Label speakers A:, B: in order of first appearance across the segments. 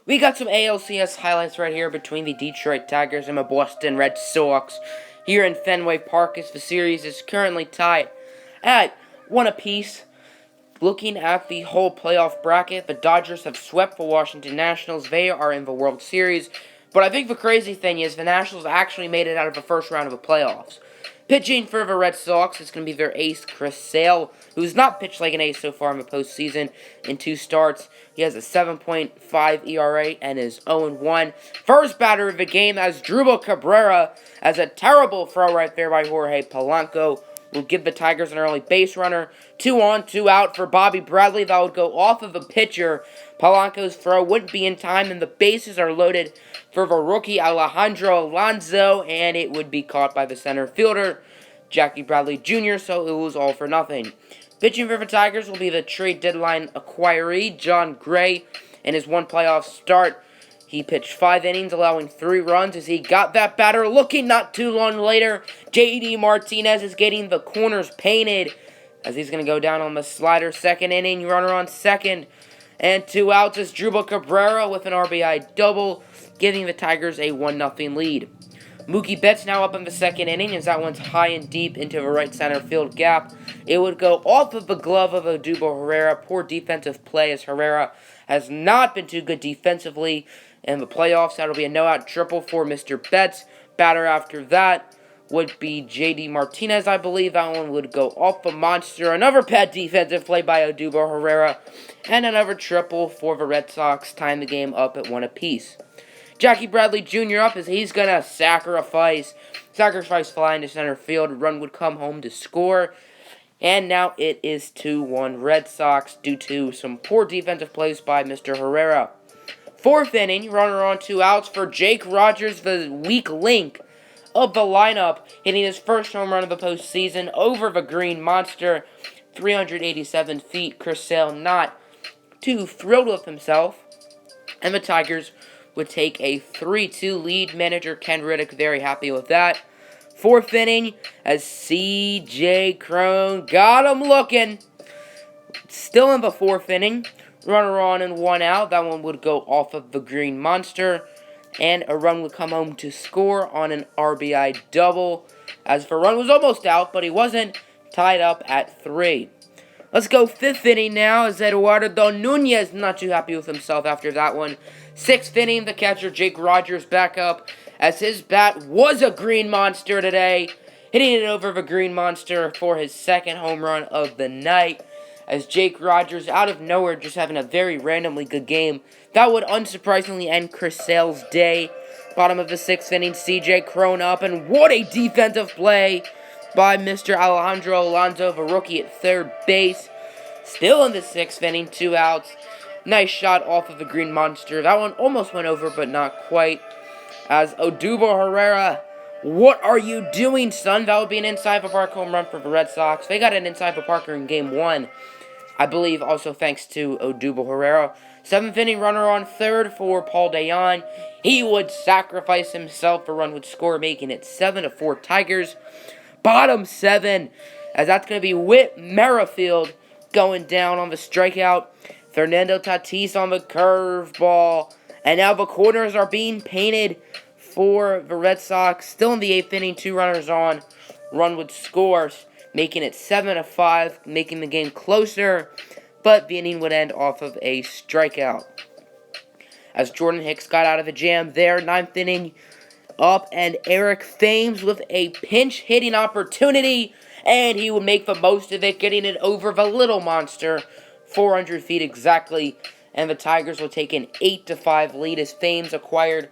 A: We got some ALCS highlights right here between the Detroit Tigers and the Boston Red Sox. Here in Fenway Park, as the series is currently tied at 1 apiece. Looking at the whole playoff bracket, the Dodgers have swept the Washington Nationals. They are in the World Series. But I think the crazy thing is the Nationals actually made it out of the first round of the playoffs. Pitching for the Red Sox is going to be their ace, Chris Sale, who's not pitched like an ace so far in the postseason in 2 starts. He has a 7.5 ERA and is 0-1. First batter of the game as Drupal Cabrera, as a terrible throw right there by Jorge Polanco, will give the Tigers an early base runner. 2 on, 2 out for Bobby Bradley. That would go off of the pitcher. Polanco's throw wouldn't be in time, and the bases are loaded for the rookie Alejandro Alonso, and it would be caught by the center fielder, Jackie Bradley Jr., so it was all for nothing. Pitching for the Tigers will be the trade deadline acquiree, John Gray, in his 1 playoff start. He pitched 5 innings, allowing 3 runs as he got that batter looking not too long later. JD Martinez is getting the corners painted as he's going to go down on the slider. 2nd inning, runner on 2nd. And 2 outs is Drupal Cabrera with an RBI double, giving the Tigers a 1-0 lead. Mookie Betts now up in the 2nd inning as that one's high and deep into the right center field gap. It would go off of the glove of Odubel Herrera. Poor defensive play as Herrera has not been too good defensively in the playoffs. That'll be a no-out triple for Mr. Betts. Batter after that would be J.D. Martinez, I believe. That one would go off the monster. Another bad defensive play by Odubel Herrera. And another triple for the Red Sox, tying the game up at 1 apiece. Jackie Bradley Jr. up as he's going to sacrifice fly into center field. Run would come home to score. And now it is 2-1 Red Sox due to some poor defensive plays by Mr. Herrera. 4th inning, runner on 2 outs for Jake Rogers, the weak link of the lineup, hitting his first home run of the postseason over the Green Monster. 387 feet. Chris Sale not too thrilled with himself. And the Tigers would take a 3-2 lead. Manager Ken Riddick very happy with that. 4th inning as C.J. Cron got him looking. Still in the 4th inning. Runner on and 1 out. That one would go off of the Green Monster. And a run would come home to score on an RBI double. As the run was almost out, but he wasn't. Tied up at 3. Let's go 5th inning now as Eduardo Nunez not too happy with himself after that one. 6th inning, the catcher Jake Rogers back up as his bat was a Green Monster today. Hitting it over the Green Monster for his 2nd home run of the night. As Jake Rogers, out of nowhere, just having a very randomly good game. That would unsurprisingly end Chris Sale's day. Bottom of the 6th inning, C.J. Cron up, and what a defensive play by Mr. Alejandro Alonso, the rookie at 3rd base. Still in the 6th inning, 2 outs. Nice shot off of the Green Monster. That one almost went over, but not quite. As Odubel Herrera, what are you doing, son? That would be an inside the park home run for the Red Sox. They got an inside the parker in Game 1. I believe also thanks to Odubel Herrera. 7th inning, runner on 3rd for Paul Dayon. He would sacrifice himself. The run would score, making it 7-4 Tigers. Bottom 7, as that's going to be Whit Merrifield going down on the strikeout. Fernando Tatis on the curveball. And now the corners are being painted for the Red Sox. Still in the 8th inning, 2 runners on. Run would score, making it 7-5, making the game closer. But the inning would end off of a strikeout. As Jordan Hicks got out of the jam there, 9th inning, up, and Eric Thames with a pinch hitting opportunity, and he would make the most of it, getting it over the little monster, 400 feet exactly, and the Tigers will take an 8-5 lead as Thames acquired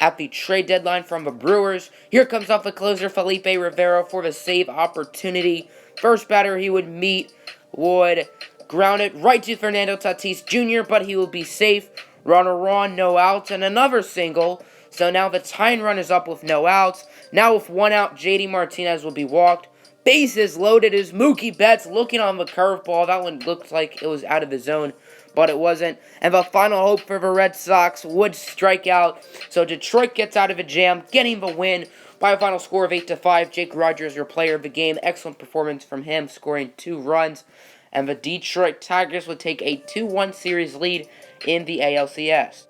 A: at the trade deadline from the Brewers. Here comes off the closer Felipe Rivera for the save opportunity. First batter he would meet would ground it right to Fernando Tatis Jr., but he will be safe. Runner on, no outs, and another single. So now the tying run is up with no outs. Now with 1 out, J.D. Martinez will be walked. Bases loaded as Mookie Betts looking on the curveball. That one looked like it was out of the zone, but it wasn't. And the final hope for the Red Sox would strike out. So Detroit gets out of a jam, getting the win by a final score of 8-5. Jake Rogers, your player of the game. Excellent performance from him, scoring 2 runs. And the Detroit Tigers would take a 2-1 series lead in the ALCS.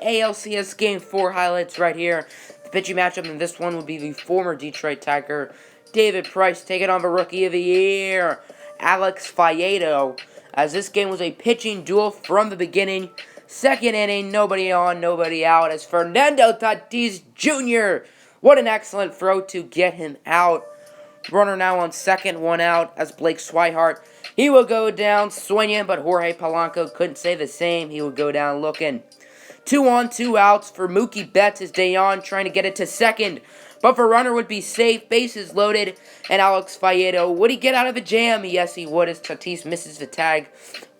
A: ALCS Game 4 highlights right here. The pitching matchup in this one would be the former Detroit Tiger, David Price, taking on the Rookie of the Year, Alex Faedo, as this game was a pitching duel from the beginning. Second inning, nobody on, nobody out, as Fernando Tatis Jr. What an excellent throw to get him out. Runner now on second, one out, as Blake Swihart, he will go down swinging, but Jorge Polanco couldn't say the same. He would go down looking. 2 on, 2 outs for Mookie Betts as Dayon trying to get it to second. But the runner would be safe, bases loaded, and Alex Faedo, would he get out of a jam? Yes, he would, as Tatis misses the tag,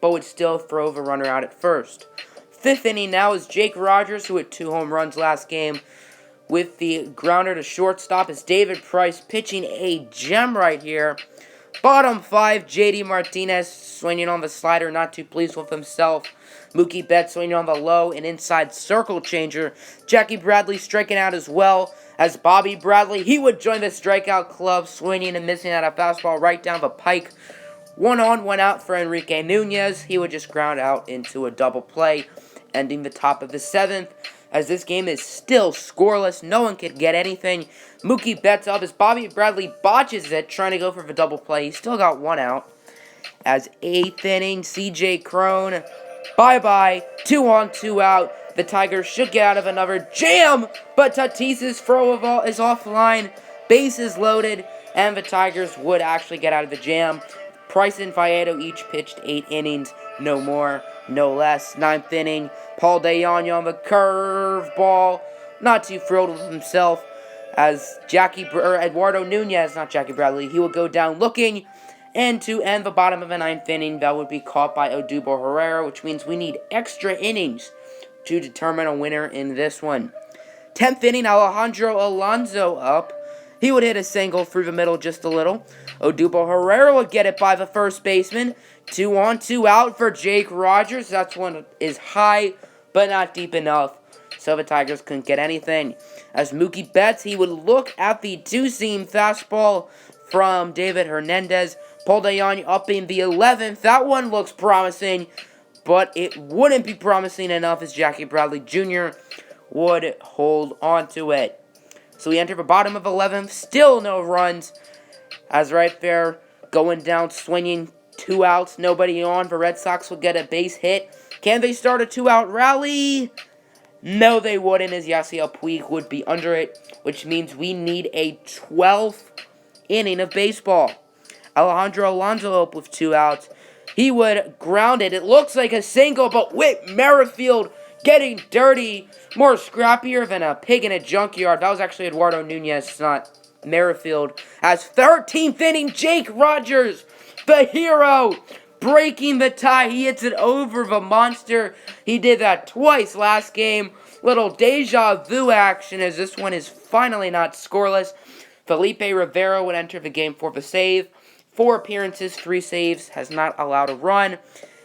A: but would still throw the runner out at first. Fifth inning now is Jake Rogers, who hit 2 home runs last game, with the grounder to shortstop, as David Price pitching a gem right here. Bottom 5, JD Martinez swinging on the slider, not too pleased with himself. Mookie Betts swinging on the low, an inside circle changer. Jackie Bradley striking out as well, as Bobby Bradley, he would join the strikeout club, swinging and missing out a fastball right down the pike. 1 on, 1 out for Enrique Nunez. He would just ground out into a double play, ending the top of the 7th. As this game is still scoreless, no one can get anything. Mookie Betts up as Bobby Bradley botches it, trying to go for the double play. He still got 1 out. As 8th inning, CJ Cron, bye-bye, 2 on, 2 out. The Tigers should get out of another jam, but Tatis's throw is offline, bases loaded, and the Tigers would actually get out of the jam. Price and Faedo each pitched 8 innings, no more, no less. 9th inning, Paul Dayon on the curveball, not too thrilled with himself, as Eduardo Nunez, not Jackie Bradley, he would go down looking, and to end the bottom of the 9th inning, that would be caught by Odubel Herrera, which means we need extra innings to determine a winner in this one. 10th inning, Alejandro Alonso up. He would hit a single through the middle just a little. Odubel Herrera would get it by the first baseman. 2 on, 2 out for Jake Rogers. That's one is high, but not deep enough, so the Tigers couldn't get anything. As Mookie Betts, he would look at the 2-seam fastball from David Hernandez. Paul Dayon up in the 11th. That one looks promising, but it wouldn't be promising enough as Jackie Bradley Jr. would hold on to it. So we enter the bottom of 11th, still no runs, as right there, going down, swinging, 2 outs, nobody on. The Red Sox will get a base hit. Can they start a 2-out rally? No, they wouldn't, as Yasiel Puig would be under it, which means we need a 12th inning of baseball. Alejandro Alonso up with 2 outs. He would ground it. It looks like a single, but Whit Merrifield getting dirty. More scrappier than a pig in a junkyard. That was actually Eduardo Nunez, not Merrifield. As 13th inning, Jake Rogers, the hero, breaking the tie. He hits it over the monster. He did that twice last game. Little deja vu action as this one is finally not scoreless. Felipe Rivera would enter the game for the save. 4 appearances, 3 saves, has not allowed a run.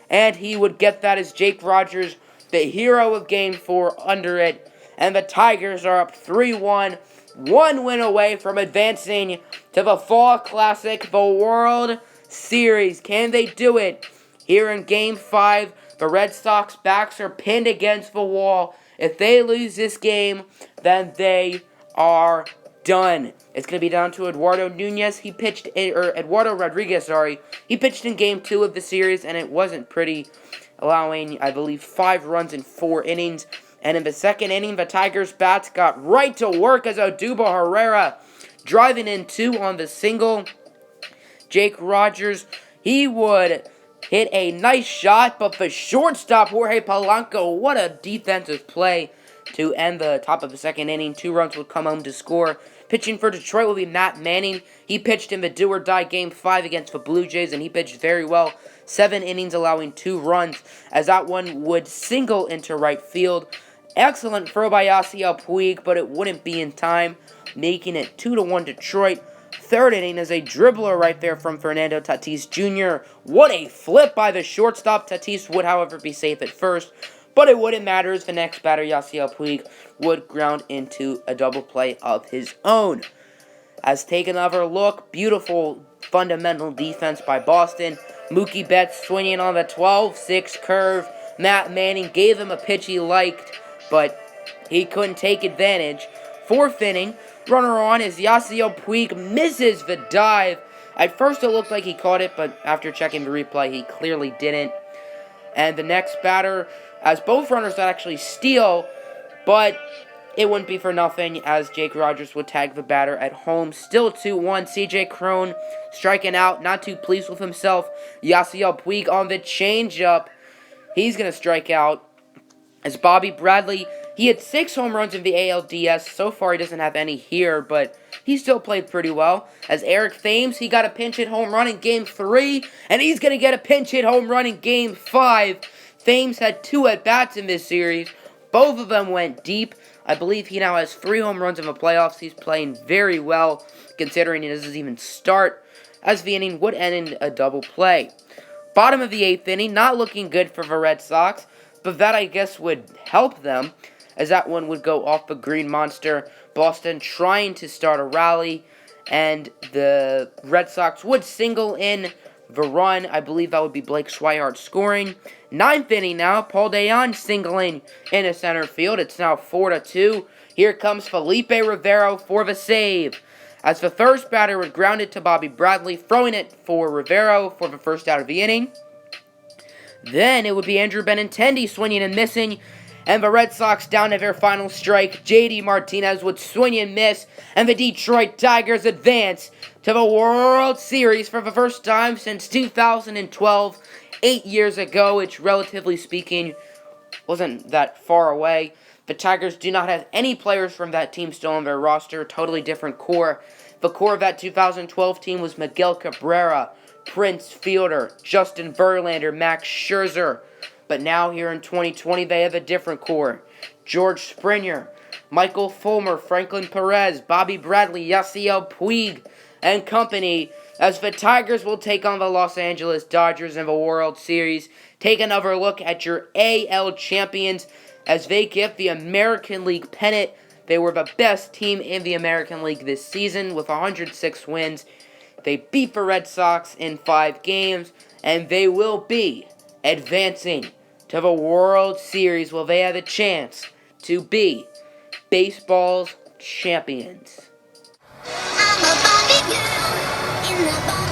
A: And he would get that as Jake Rogers, the hero of Game 4, under it. And the Tigers are up 3-1. 1 win away from advancing to the Fall Classic, the World Series. Can they do it? Here in Game 5, the Red Sox backs are pinned against the wall. If they lose this game, then they are done. It's going to be down to Eduardo Rodriguez, He pitched in Game 2 of the series, and it wasn't pretty, allowing, I believe, 5 runs in 4 innings. And in the second inning, the Tigers' bats got right to work as Odubel Herrera driving in 2 on the single. Jake Rogers, he would hit a nice shot, but the shortstop, Jorge Polanco, what a defensive play to end the top of the second inning. 2 runs would come home to score. Pitching for Detroit will be Matt Manning. He pitched in the do-or-die Game 5 against the Blue Jays, and he pitched very well. 7 innings, allowing 2 runs, as that one would single into right field. Excellent throw by Yasiel Puig, but it wouldn't be in time, making it 2-1 Detroit. 3rd inning is a dribbler right there from Fernando Tatis Jr. What a flip by the shortstop. Tatis would, however, be safe at first, but it wouldn't matter as the next batter, Yasiel Puig, would ground into a double play of his own. As take another look, beautiful fundamental defense by Boston. Mookie Betts swinging on the 12-6 curve. Matt Manning gave him a pitch he liked, but he couldn't take advantage. Fourth inning, runner on as Yasiel Puig misses the dive. At first it looked like he caught it, but after checking the replay, he clearly didn't. And the next batter, as both runners that actually steal, but it wouldn't be for nothing as Jake Rogers would tag the batter at home. Still 2-1. CJ Cron striking out, not too pleased with himself. Yasiel Puig on the changeup. He's going to strike out. As Bobby Bradley, he had 6 home runs in the ALDS. So far, he doesn't have any here, but he still played pretty well. As Eric Thames, he got a pinch hit home run in Game 3, and he's going to get a pinch hit home run in Game 5. Thames had 2 at-bats in this series. Both of them went deep. I believe he now has 3 home runs in the playoffs. He's playing very well, considering he doesn't even start, as the inning would end in a double play. Bottom of the 8th inning, not looking good for the Red Sox, but that, I guess, would help them, as that one would go off the Green Monster. Boston trying to start a rally, and the Red Sox would single in the run. I believe that would be Blake Swihart scoring. 9th inning now, Paul Dayon singling into center field. It's now 4-2. Here comes Felipe Rivero for the save, as the first batter would ground it to Bobby Bradley, throwing it for Rivero for the first out of the inning. Then it would be Andrew Benintendi swinging and missing, and the Red Sox down to their final strike. J.D. Martinez would swing and miss, and the Detroit Tigers advance to the World Series for the first time since 2012, 8 years ago, which, relatively speaking, wasn't that far away. The Tigers do not have any players from that team still on their roster, totally different core. The core of that 2012 team was Miguel Cabrera, Prince Fielder, Justin Verlander, Max Scherzer. But now here in 2020, they have a different core. George Springer, Michael Fulmer, Franklin Perez, Bobby Bradley, Yasiel Puig, and company, as the Tigers will take on the Los Angeles Dodgers in the World Series. Take another look at your AL champions as they get the American League pennant. They were the best team in the American League this season with 106 wins. They beat the Red Sox in 5 games, and they will be advancing to the World Series. Will they have a chance to be baseball's champions? I'm a Barbie girl in the